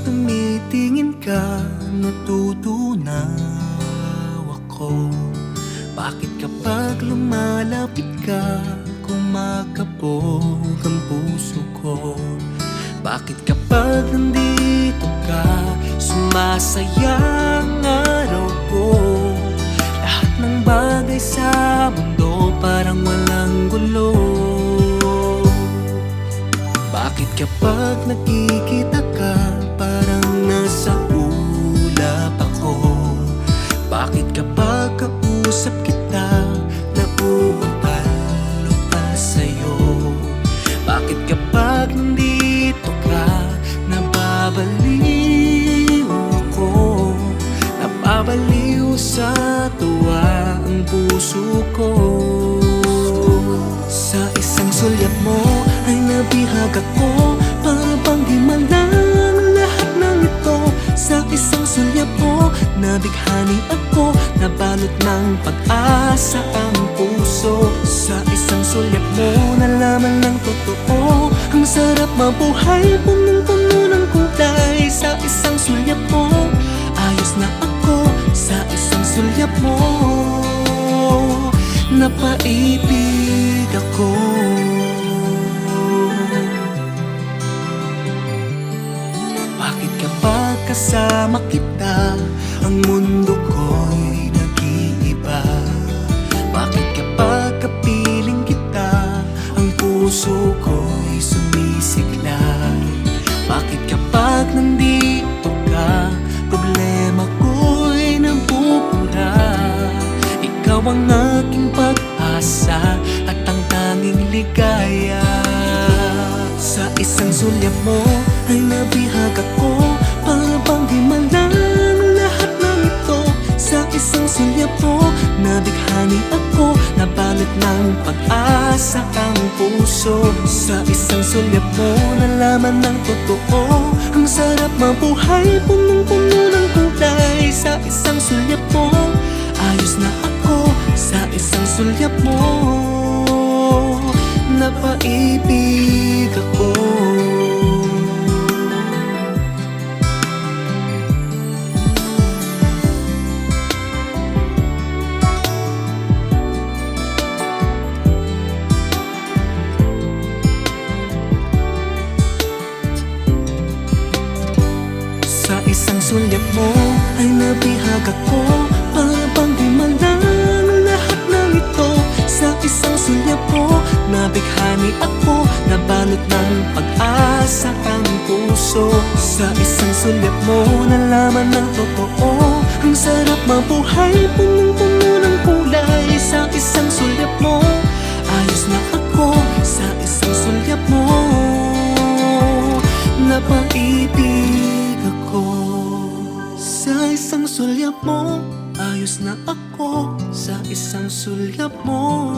tumitingin ka, natutunaw ako. Bakit kapag lumalapit ka, kumakabog ang puso ko? Bakit kapag nandito ka, sumasaya ang araw ko? Lahat ng bagay sa mundo parang walang gulo. Bakit kapag nakikita ka, parang nasa ulap ako? Bakit kapag kausap kita, nauutal-utal sa'yo? Bakit kapag nandito ka, nababaliw ako? Napabaliw sa tuwa ang puso ko. Sa isang sulyap mo ay nabihag ako, para bang himalang lahat ng ito. Sa isang sulyap mo, nabighani ako, nabalot ng pag-asa ang puso. Sa isang sulyap mo, nalaman ng totoo, ang sarap mabuhay, punong-puno ng kulay. Sa isang sulyap mo, ayos na ako. Sa isang sulyap mo, napaibig ako. Bakit kapag kasama kita, ang mundo ko'y nag-iiba? Bakit kapag kapiling kita, ang puso ko'y sumisigla? Bakit kapag nandito ka, problema ko'y nabubura? Ikaw ang aking pag-asa at ang tanging ligaya. Sa isang sulyap mo ay nabihag ako, para bang himalang lahat ng ito. Sa isang sulyap mo, nabighani ako, nabalot ng pag-asa ang puso. Sa isang sulyap mo, nalaman ng totoo, ang sarap mabuhay, punong-puno ng kulay. Sa isang sulyap mo, ayos na ako. Sa isang sulyap mo, napaibig ako. Sa isang sulyap mo ay nabihag ako, para bang himalang lahat ng ito. Sa isang sulyap mo, nabighani ako, nabalot ng pag-asa ang puso. Sa isang sulyap mo, nalaman ng totoo, ang sarap mabuhay, punong-puno ng kulay. Sa isang sulyap mo, ayos na ako. Sa isang sulyap mo, napaibig ako. Sa isang sulyap mo, ayos na ako. Sa isang sulyap mo,